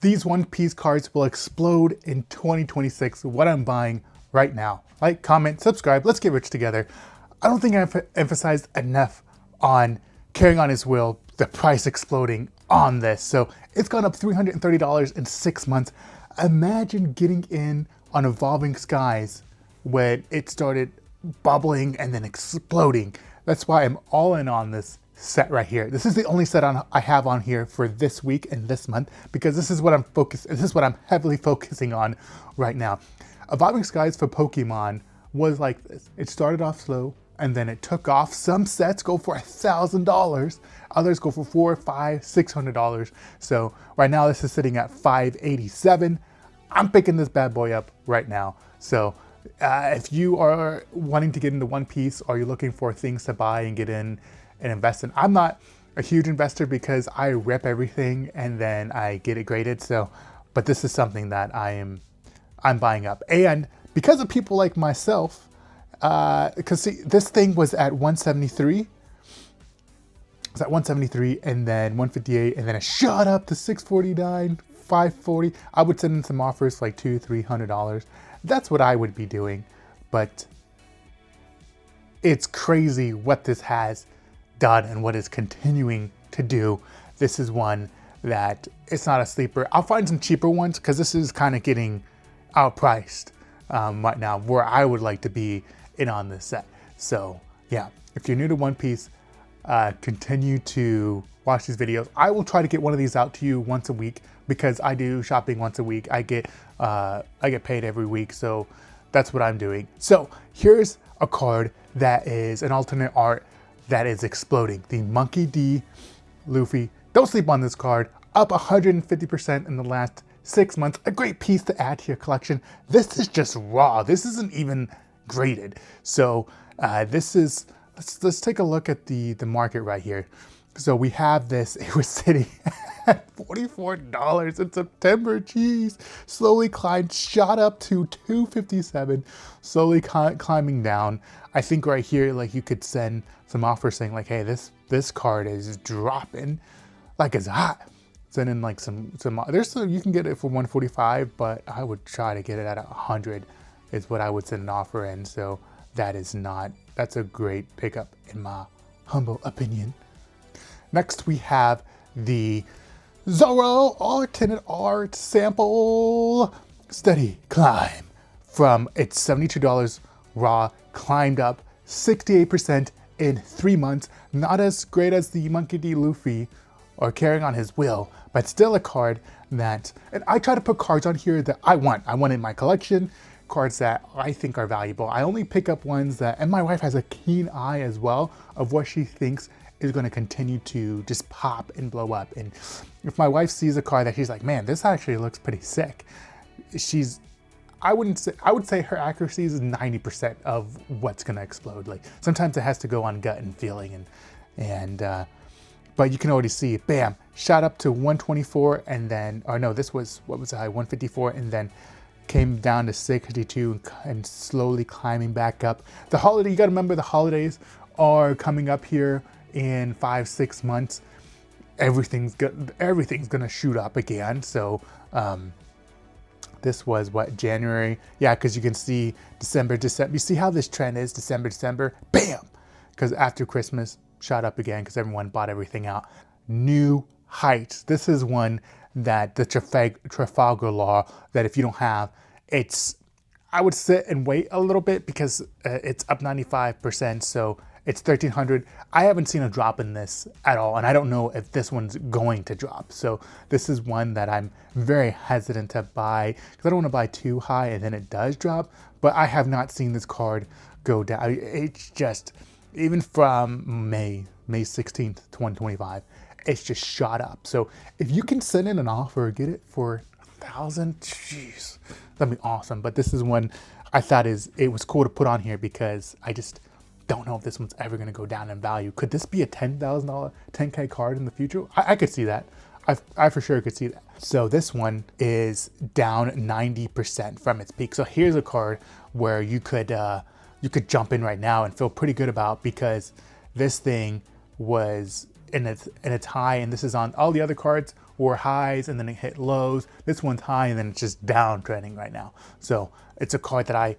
these One Piece cards will explode in 2026. What I'm buying right now. Like, comment, subscribe, let's get rich together. I don't think I've emphasized enough on carrying on his will, the price exploding on this. So it's gone up $330 in 6 months. Imagine getting in on Evolving Skies when it started bubbling and then exploding. That's why I'm all in on this set right here. This is the only set I have on here for this week and this month, because this is what I'm heavily focusing on right now. Evolving Skies for Pokemon was like this. It started off slow and then it took off. Some sets go for $1,000, others go for $400, $500, $600. So right now this is sitting at $587. I'm picking this bad boy up right now. So if you are wanting to get into One Piece, or you're looking for things to buy and get in and invest in, I'm not a huge investor because I rip everything and then I get it graded. So, but this is something that I'm buying up, and because of people like myself, because see, this thing was at 173. It's at 173 and then 158, and then it shot up to 649, 540. I would send in some offers like $200-$300. That's what I would be doing, but it's crazy what this has done and what it's continuing to do. This is one that it's not a sleeper. I'll find some cheaper ones because this is kind of getting outpriced right now, where I would like to be in on this set. So yeah, if you're new to One Piece, continue to watch these videos. I will try to get one of these out to you once a week because I do shopping once a week. I get paid every week, so that's what I'm doing. So here's a card that is an alternate art that is exploding. The Monkey D Luffy. Don't sleep on this card. Up 150% in the last 6 months. A great piece to add to your collection. This is just raw. This isn't even graded. So let's take a look at the market right here. So we have this, it was sitting at $44 in September. Jeez. Slowly climbed, shot up to $257, slowly climbing down. I think right here, like, you could send some offers saying like, hey, this card is dropping like it's hot. Send in like some you can get it for 145, but I would try to get it at 100 is what I would send an offer in. So that's a great pickup in my humble opinion. Next we have the Zoro alternate art sample. Steady climb from its $72 raw, climbed up 68% in 3 months. Not as great as the Monkey D Luffy or carrying on his will, but still a card that, and I try to put cards on here that I want in my collection, cards that I think are valuable. I only pick up ones that, and my wife has a keen eye as well of what she thinks is going to continue to just pop and blow up. And if my wife sees a card that she's like, man, this actually looks pretty sick, I would say her accuracy is 90% of what's going to explode. Like, sometimes it has to go on gut and feeling, but you can already see, bam, shot up to 124, and then, or no, this was, what was the high, 154, and then came down to 62 and slowly climbing back up. The holiday, you got to remember, the holidays are coming up here in 5-6 months. Everything's gonna shoot up again. So this was what, January? Yeah, because you can see December. You see how this trend is, December, bam! Because after Christmas, shot up again because everyone bought everything out. New heights. This is one that the Trafalgar Law, that if you don't have, I would sit and wait a little bit because it's up 95%. So it's 1,300. I haven't seen a drop in this at all, and I don't know if this one's going to drop. So this is one that I'm very hesitant to buy because I don't want to buy too high and then it does drop. But I have not seen this card go down. It's just, even from May 16th, 2025, it's just shot up. So if you can send in an offer, get it for 1,000, jeez, that'd be awesome. But this is one I thought it was cool to put on here because I just don't know if this one's ever going to go down in value. Could this be a $10,000, 10K card in the future? I could see that. I for sure could see that. So this one is down 90% from its peak. So here's a card where you could jump in right now and feel pretty good about, because this thing was in its high, and this is on, all the other cards were highs and then it hit lows. This one's high and then it's just downtrending right now. So it's a card that I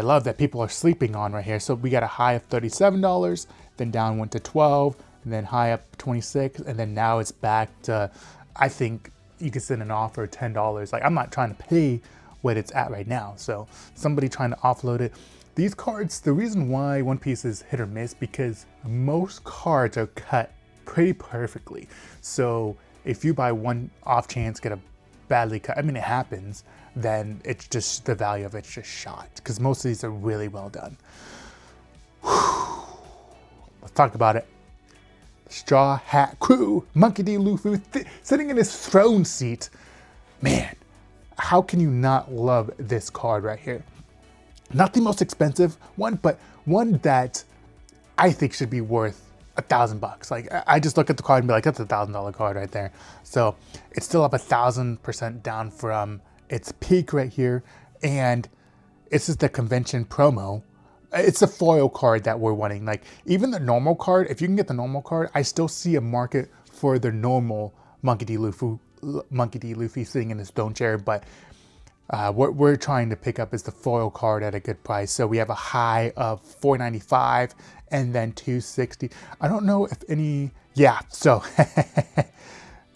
love, that people are sleeping on right here. So we got a high of $37, then down went to 12, and then high up 26, and then now it's back to, I think you could send an offer $10. Like, I'm not trying to pay what it's at right now. So somebody trying to offload it. These cards, the reason why One Piece is hit or miss, because most cards are cut pretty perfectly. So if you buy one off chance, get a badly cut, I mean, it happens, then it's just, the value of it's just shot, because most of these are really well done. Let's talk about it. Straw Hat Crew, Monkey D. Luffy sitting in his throne seat. Man, how can you not love this card right here? Not the most expensive one, but one that I think should be worth $1,000. Like, I just look at the card and be like, that's a $1,000 card right there. So it's still up 1,000% down from its peak right here. And this is the convention promo. It's a foil card that we're wanting. Like, even the normal card, if you can get the normal card, I still see a market for the normal Monkey D. Luffy sitting in his throne chair. But what we're trying to pick up is the foil card at a good price. So we have a high of $495 and then $260. I don't know if any, yeah, so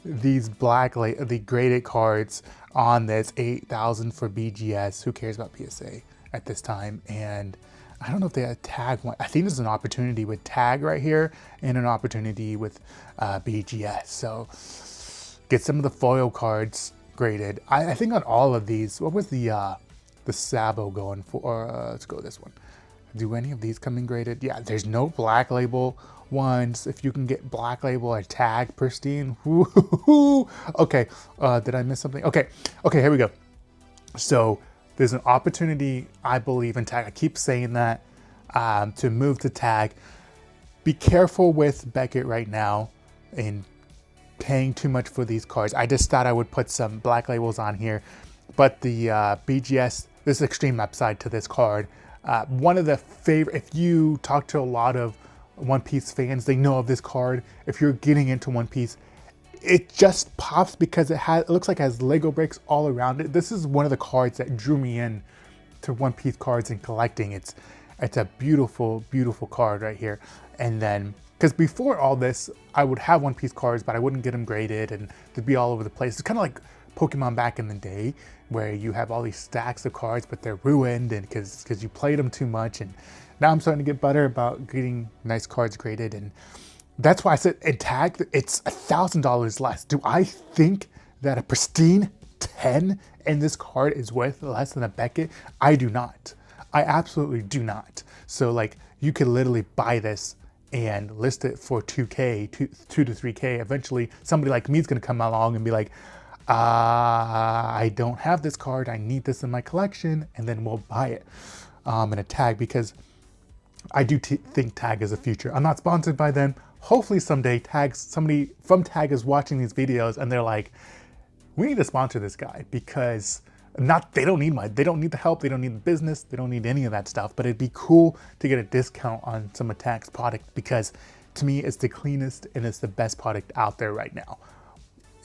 these the graded cards on this, 8,000 for BGS. Who cares about PSA at this time? And I don't know if they had tag one. I think there's an opportunity with tag right here and an opportunity with BGS. So get some of the foil cards graded. I think on all of these, what was the Sabo going for? Let's go this one. Do any of these come in graded? Yeah, there's no black label ones. If you can get black label or tag pristine, woo-hoo-hoo. Okay, did I miss something? Okay, here we go. So there's an opportunity, I believe, in tag. I keep saying that, to move to tag. Be careful with Beckett right now in paying too much for these cards. I just thought I would put some black labels on here, but the BGS, there's extreme upside to this card. One of the favorite, if you talk to a lot of One Piece fans, they know of this card. If you're getting into One Piece, it just pops because it looks like it has Lego bricks all around it. This is one of the cards that drew me in to One Piece cards and collecting. It's a beautiful, beautiful card right here. And then, because before all this, I would have One Piece cards, but I wouldn't get them graded and they'd be all over the place. It's kind of like Pokemon back in the day, where you have all these stacks of cards, but they're ruined and because you played them too much. And now I'm starting to get better about getting nice cards graded. And that's why I said in tag, it's $1,000 less. Do I think that a pristine 10 in this card is worth less than a Beckett? I do not. I absolutely do not. So like, you could literally buy this and list it for 2K, 2 to 3K. Eventually, somebody like me is going to come along and be like, I don't have this card. I need this in my collection. And then we'll buy it in a tag, because I do think tag is the future. I'm not sponsored by them. Hopefully someday somebody from tag is watching these videos and they're like, we need to sponsor this guy, because they don't need the help. They don't need the business. They don't need any of that stuff, but it'd be cool to get a discount on some of tag's product, because to me, it's the cleanest and it's the best product out there right now.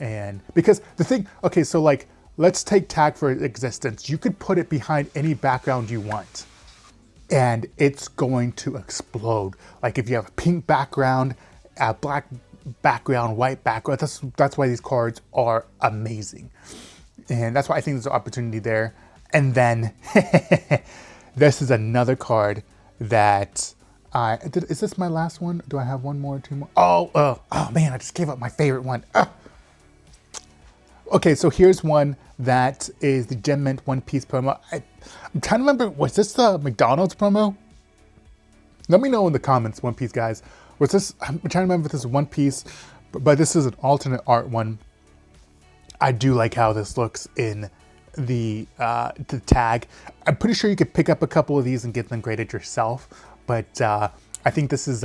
And because the thing, okay, so like, let's take tag for existence. You could put it behind any background you want and it's going to explode. Like if you have a pink background, a black background, white background, that's why these cards are amazing. And that's why I think there's an opportunity there. And then this is another card that is this my last one? Do I have one more, two more? Oh man, I just gave up my favorite one. Okay, so here's one that is the Gem Mint One Piece promo. I'm trying to remember, was this the McDonald's promo? Let me know in the comments, One Piece guys. I'm trying to remember if this is One Piece, but this is an alternate art one. I do like how this looks in the tag. I'm pretty sure you could pick up a couple of these and get them graded yourself, but I think this is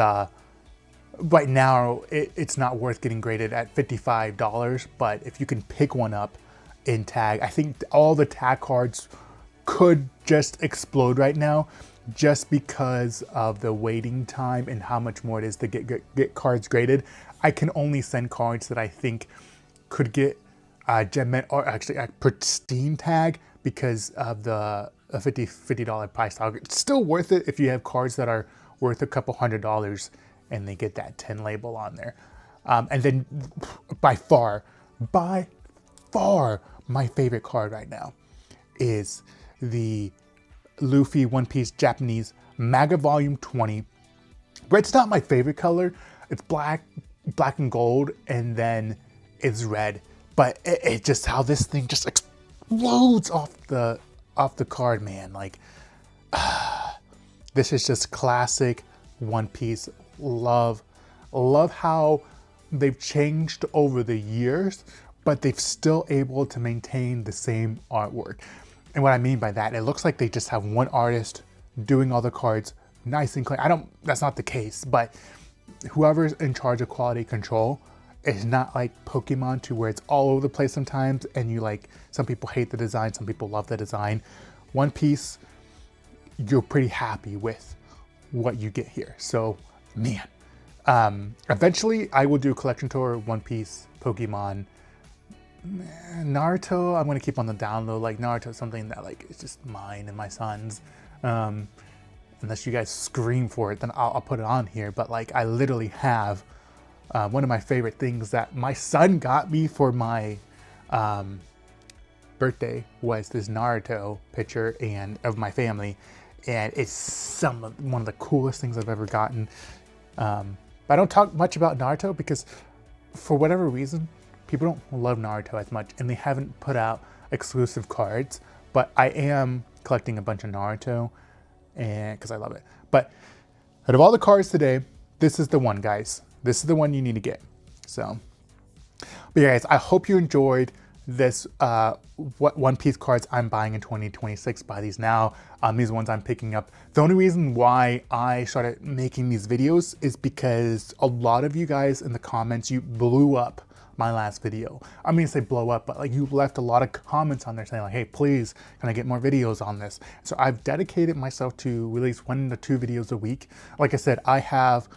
right now it's not worth getting graded at $55, but if you can pick one up in tag, I think all the tag cards could just explode right now, just because of the waiting time and how much more it is to get cards graded. I can only send cards that I think could get gem mint or actually a pristine tag because of the $50 price tag. It's still worth it if you have cards that are worth a couple $100 and they get that 10 label on there. And then by far, my favorite card right now is the Luffy One Piece Japanese Manga Volume 20. Red's not my favorite color. It's black and gold, and then it's red. But it just, how this thing just explodes off the card, man. Like, this is just classic One Piece. Love how they've changed over the years, but they've still able to maintain the same artwork. And what I mean by that, it looks like they just have one artist doing all the cards nice and clean. That's not the case, but whoever's in charge of quality control is not like Pokemon to where it's all over the place sometimes, and you like, some people hate the design, some people love the design. One Piece, you're pretty happy with what you get here. So, man, eventually I will do a collection tour, One Piece, Pokemon, Naruto. I'm gonna keep on the down low. Like, Naruto is something that like is just mine and my son's. Unless you guys scream for it, then I'll put it on here. But like, I literally have one of my favorite things that my son got me for my birthday was this Naruto picture and of my family, and it's one of the coolest things I've ever gotten. But I don't talk much about Naruto because for whatever reason, people don't love Naruto as much, and they haven't put out exclusive cards. But I am collecting a bunch of Naruto, and because I love it. But out of all the cards today, this is the one, guys. This is the one you need to get. So, but yeah, guys, I hope you enjoyed this what One Piece cards I'm buying in 2026. Buy these now. These ones I'm picking up. The only reason why I started making these videos is because a lot of you guys in the comments, you blew up my last video. I mean, say blow up, but like, you left a lot of comments on there saying like, hey, please, can I get more videos on this? So I've dedicated myself to release 1 to 2 videos a week. Like I said, I have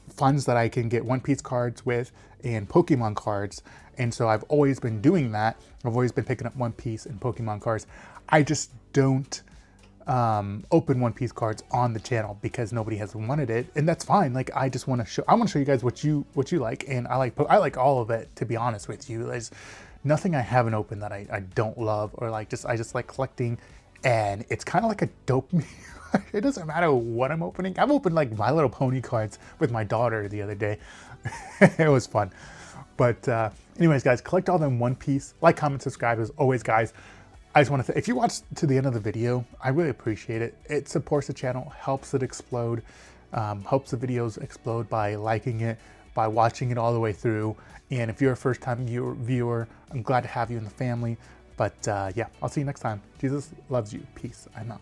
funds that I can get One Piece cards with and Pokemon cards. And so I've always been doing that. I've always been picking up One Piece and Pokemon cards. I just don't open One Piece cards on the channel because nobody has wanted it, and that's fine. Like, I just want to show, I want to show you guys what you like, and I like all of it, to be honest with you. There's nothing I haven't opened that I don't love, or like I just like collecting, and it's kind of like a dopamine. It doesn't matter what I'm opening. I've opened like My Little Pony cards with my daughter the other day. It was fun. But anyways, guys, collect all them One Piece. Like, comment, subscribe. As always, guys, I just want to, if you watched to the end of the video, I really appreciate it. It supports the channel, helps it explode, helps the videos explode by liking it, by watching it all the way through. And if you're a first-time viewer, I'm glad to have you in the family. But yeah, I'll see you next time. Jesus loves you. Peace. I'm out.